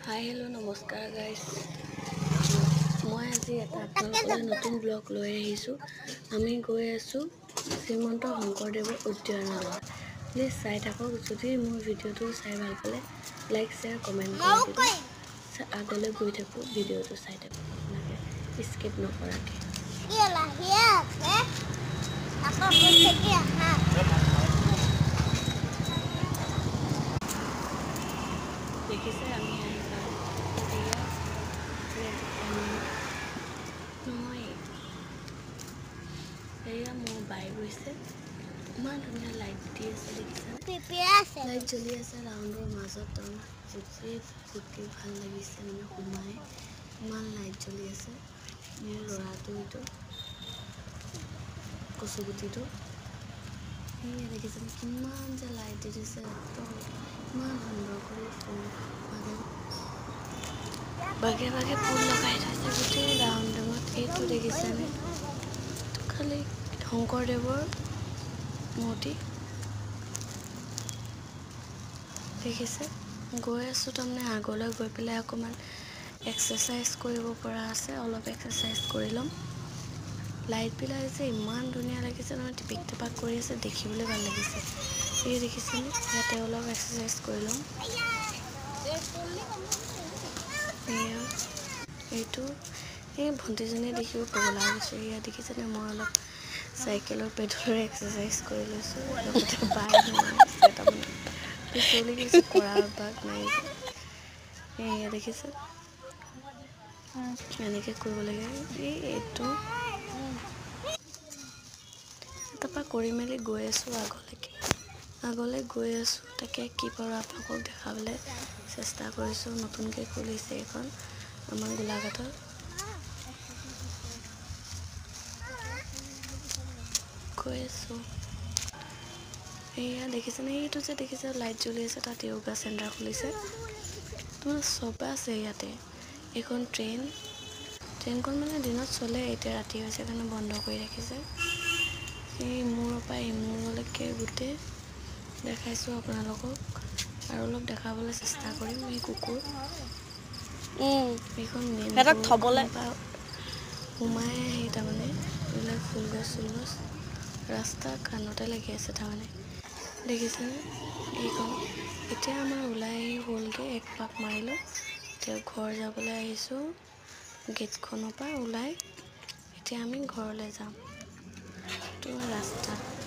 hi hello' নমস্কাৰ guys মই আজি এটা আপোনালোকলৈ নতুন ব্লগ লৈ আহিছোঁ আমি গৈ আছোঁ শ্ৰীমন্ত শংকৰদেৱৰ উদ্যানলৈ প্লিজ চাই থাকক যদি মোৰ ভিডিঅ'টো চাই ভাল পালে লাইক শ্বেয়াৰ কমেণ্ট কৰি দিব আগলৈ গৈ থাকোঁ ভিডিঅ'টো চাই থাকক আপোনালোকে স্কিপ নকৰাকৈ দেখিছে আমি আহি পালোঁ নহয় এয়া মোৰ বাই গৈছে ইমান ধুনীয়া লাইট দি আছে দেখিছে লাইট জ্বলি আছে ৰাউণ্ডৰ মাজত ফুটি ভাল লাগিছে মানে সোমাই ইমান লাইট জ্বলি আছে মোৰ ল'ৰাটো এইটো কচুগুটিটো সেয়া দেখিছে কিমান যে লাইট দি দিছে ইমান সুন্দৰ কৰি ফুল বাগে বাগে ফুল লগাই থৈছে গোটেই ৰাউণ্ডত এইটো দেখিছেনে খালি শংকৰদেৱৰ মূৰ্তি দেখিছে গৈ আছোঁ তাৰমানে আগলৈ গৈ পেলাই অকণমান এক্সাৰচাইজ কৰিব পৰা আছে অলপ এক্সাৰচাইজ কৰি ল'ম লাইটবিলাক যে ইমান ধুনীয়া লাগিছে নহয় টিপিক টাপাক কৰি আছে দেখিবলৈ ভাল লাগিছে এই দেখিছেনে ইয়াতে অলপ এক্সাৰচাইজ কৰি ল'ম এয়া এইটো এই ভণ্টিজনীয়ে দেখিব পগলা গৈছে এয়া দেখিছেনে মই অলপ চাইকেলৰ পেডলৰ এক্সাৰচাইজ কৰি লৈছোঁ লগতে বাই সোমাইছে তাৰমানে পিছলি গৈছে কৰা অভ্যাস নাই এয়া দেখিছে এনেকৈ কৰিব লাগে এইটো তাৰপৰা কৰি মেলি গৈ আছোঁ আগলৈ গৈ আছোঁ তাকে কি পাৰোঁ আপোনালোকক দেখাবলৈ চেষ্টা কৰিছোঁ নতুনকৈ খুলিছে এইখন আমাৰ গোলাঘাটত গৈ আছোঁ এয়া দেখিছেনে এইটো যে দেখিছে লাইট জ্বলি আছে তাত য়োগা চেণ্টাৰ খুলিছে তোমাৰ চব আছে ইয়াতে এইখন ট্ৰেইনখন মানে দিনত চলে এতিয়া ৰাতি হৈছে কাৰণে বন্ধ কৰি ৰাখিছে এই মূৰৰ পৰা এই মূৰলৈকে গোটেই দেখাইছোঁ আপোনালোকক আৰু অলপ দেখাবলৈ চেষ্টা কৰিম এই কুকুৰ এইখন মেইন থ'বলৈ সোমাই আহি তাৰমানে এইবিলাক ফুলগছ চুলগছ ৰাস্তা কাণতে লাগি আছে তাৰমানে দেখিছেনে এইখন এতিয়া আমাৰ ওলাই আহি হ'লগৈ এক পাক মাৰিলোঁ এতিয়া ঘৰ যাবলৈ আহিছোঁ গেটখনৰ পৰা ওলাই এতিয়া আমি ঘৰলৈ যাম তো ৰাস্তাত